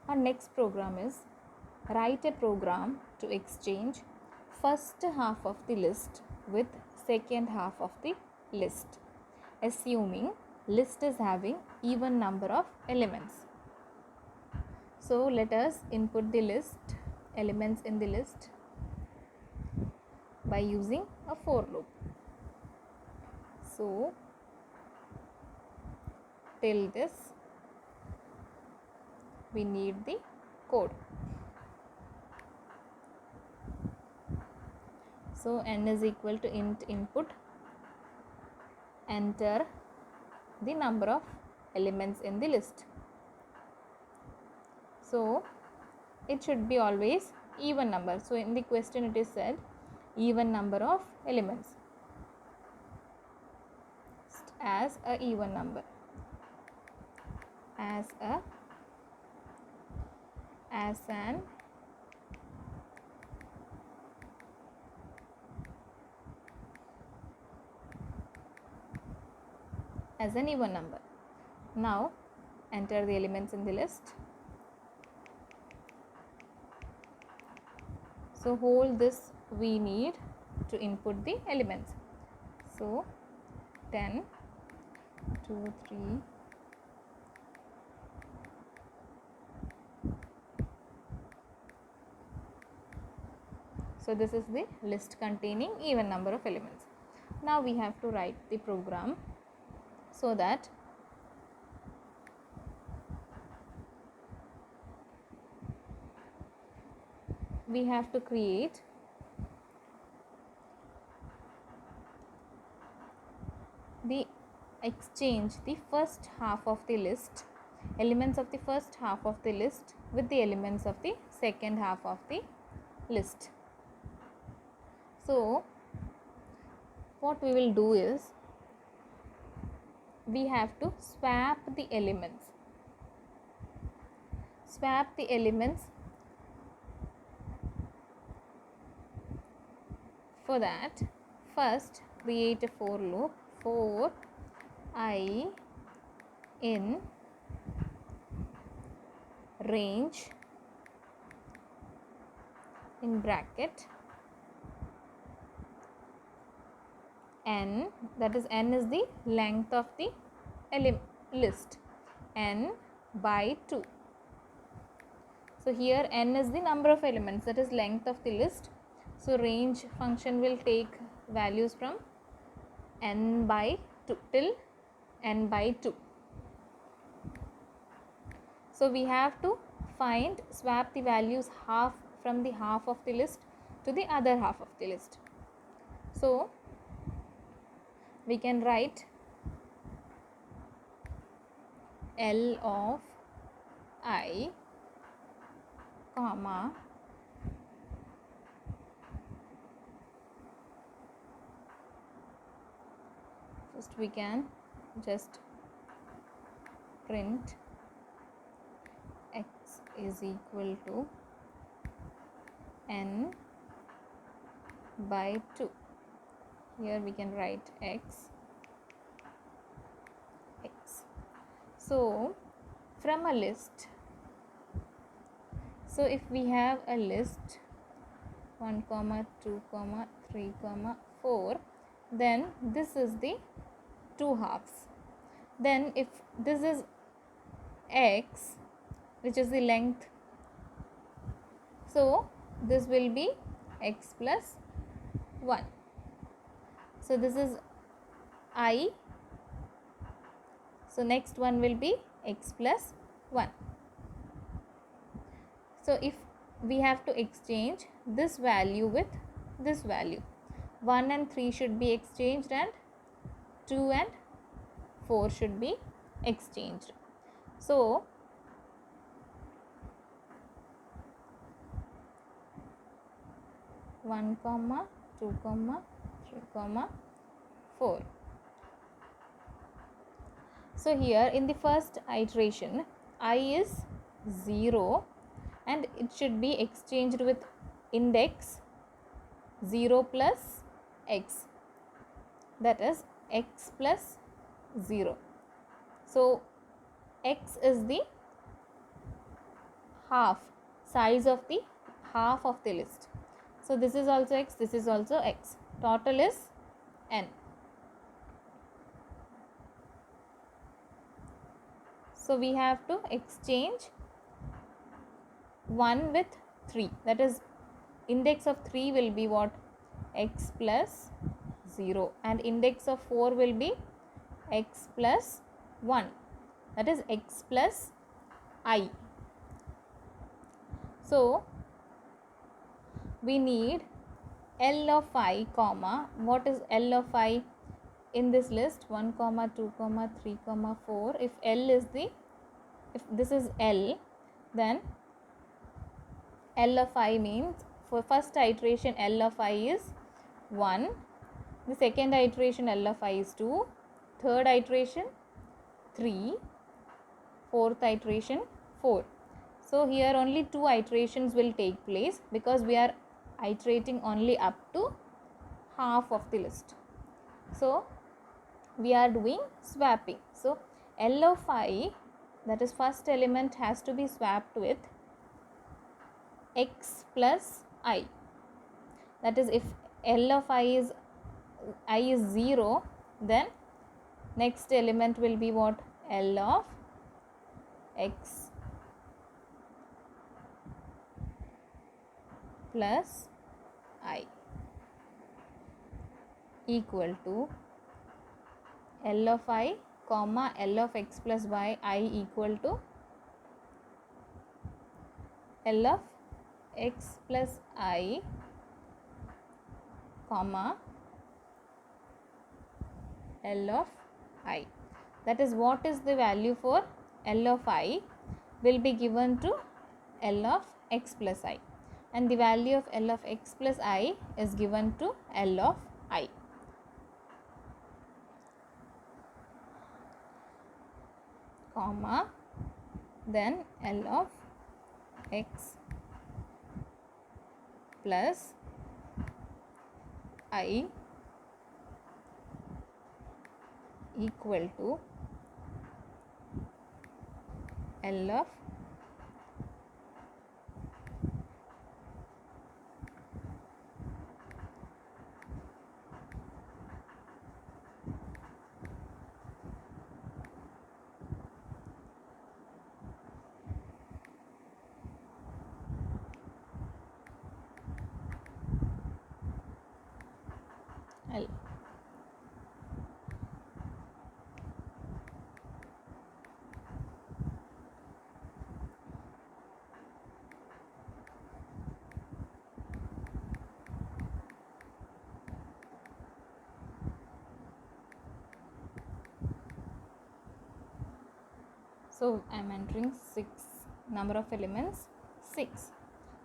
Our next program is write a program to exchange first half of the list with second half of the list, assuming list is having even number of elements. So let us input the list elements in the list by using a for loop. So till this we need the code. So n is equal to int input, enter the number of elements in the list. So it should be always even number. So in the question it is said even number of elements as a even number, as an even number. Now enter the elements in the list. So whole this we need to input the elements. So 10, 2, 3, so this is the list containing even number of elements. Now we have to write the program so that we have to create the exchange the first half of the list, elements of the first half of the list with the elements of the second half of the list. So what we will do is we have to swap the elements. Swap the elements. For that, first create a for loop for I in range in bracket n, that is n is the length of the list, n by 2. So here n is the number of elements, that is length of the list. So range function will take values from n by 2 till n by 2. So we have to swap the values half from the half of the list to the other half of the list. So we can write L of I comma first we can just print x is equal to n by 2. Here we can write x. So from a list, so if we have a list 1, 2, 3, 4, then this is the 2 halves. Then if this is x, which is the length, so this will be x plus 1. So this is I. So next one will be x plus 1. So if we have to exchange this value with this value, 1 and 3 should be exchanged and 2 and 4 should be exchanged. So one comma 2 comma 3 comma 4. So here in the first iteration I is 0 and it should be exchanged with index 0 plus x, that is x plus 0. So x is the half, size of the half of the list. So this is also x, this is also x. Total is n. So we have to exchange 1 with 3. That is, index of 3 will be what? X plus 0, and index of 4 will be x plus 1. That is x plus I. So we need L of I, comma, what is L of I in this list? 1, 2, 3, 4. If L is the, if this is L, then L of I means for first iteration L of I is 1, the second iteration L of I is 2, third iteration 3, fourth iteration 4. So here only 2 iterations will take place because we are iterating only up to half of the list. So we are doing swapping. So L of I, that is first element, has to be swapped with x plus I. That is, if L of I is 0, then next element will be what? L of x plus I equal to L of I, comma, L of x plus y, I equal to L of x plus I, comma, L of I. That is, what is the value for L of I will be given to L of x plus I, and the value of L of x plus I is given to L of I. Comma, then L of x plus I equal to L of L. So I am entering 6, number of elements 6.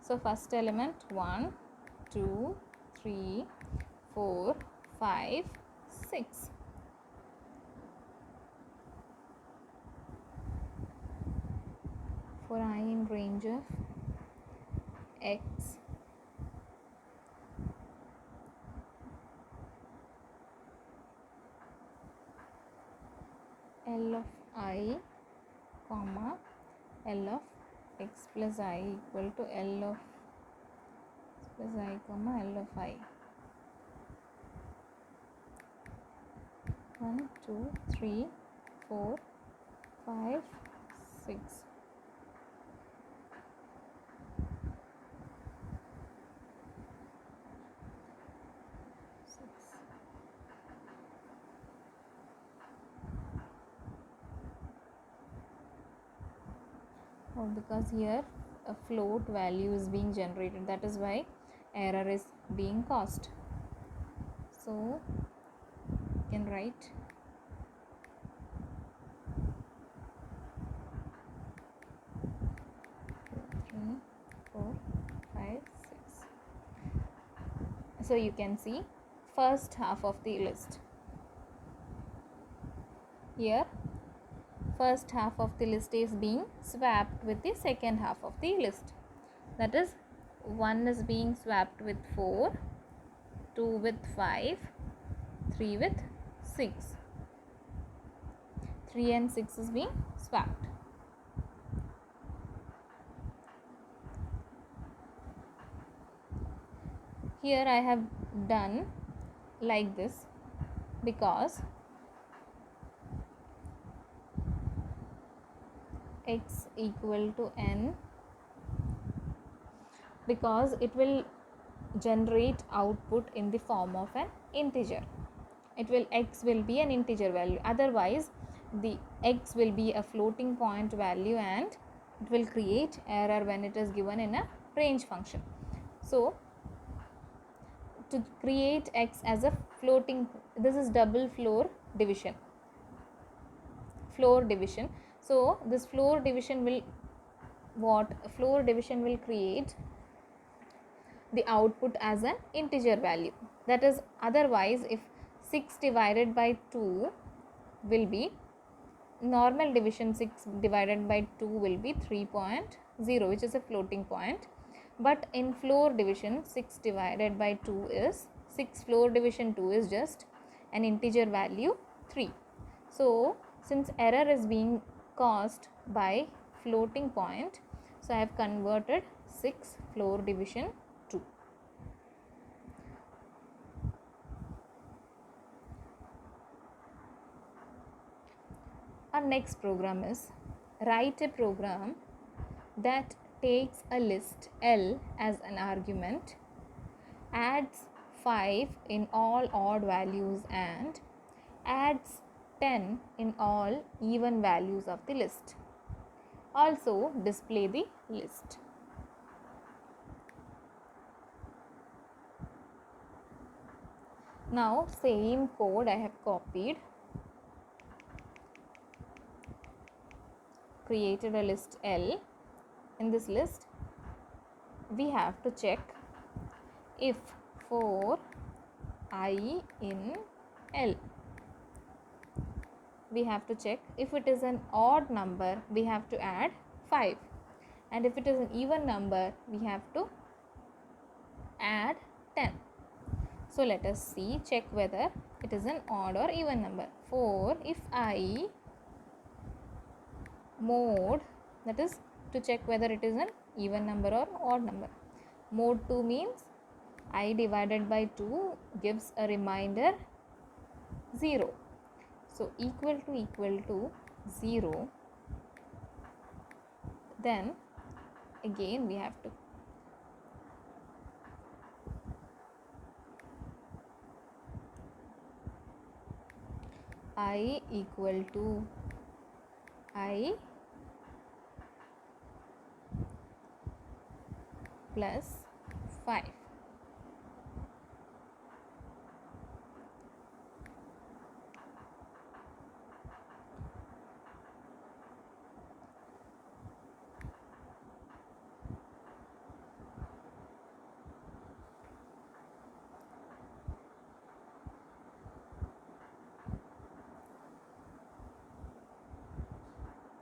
So first element 1, 2, 3, 4, 5, 6. For I in range of x L of I, comma, L of x plus I equal to L of x plus I, comma, L of I. 1, 2, 3, 4, 5, 6. Oh, because here a float value is being generated, that is why error is being caused. So you can write 3, 4, 5, 6. So you can see first half of the list. Here first half of the list is being swapped with the second half of the list. That is, 1 is being swapped with 4, 2 with 5, 3 with 6. 3 and 6 is being swapped. here I have done like this because x equal to n, because it will generate output in the form of an integer. X will be an integer value, otherwise the x will be a floating point value and it will create error when it is given in a range function. So to create x as a floating, this is double floor division. So this floor division will create the output as an integer value. That is, otherwise if 6 divided by 2 will be normal division, 6 divided by 2 will be 3.0, which is a floating point. But in floor division, 6 divided by 2 is 6 floor division 2 is just an integer value 3. So since error is being caused by floating point, so I have converted 6 floor division 2. Our next program is write a program that takes a list L as an argument, adds 5 in all odd values and adds 10 in all even values of the list. Also display the list. Now same code I have copied, created a list L. In this list we have to check if for I in L, we have to check if it is an odd number we have to add 5, and if it is an even number we have to add 10. So let us see, check whether it is an odd or even number. For if I mod, that is to check whether it is an even number or odd number. Mod 2 means I divided by 2 gives a remainder 0. So equal to 0, then again we have to I equal to I plus 5.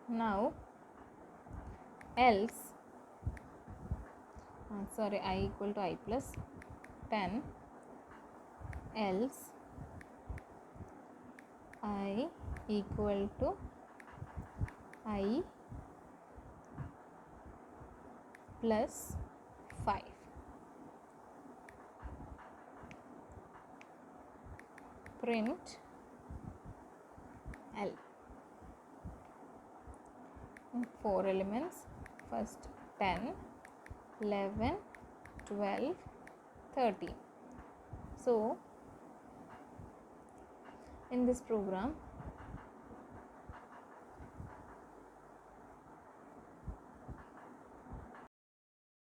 Now else, I equal to I plus 10, else I equal to I plus 5. Print L. 4 elements, first 10, 11, 12, 13. So in this program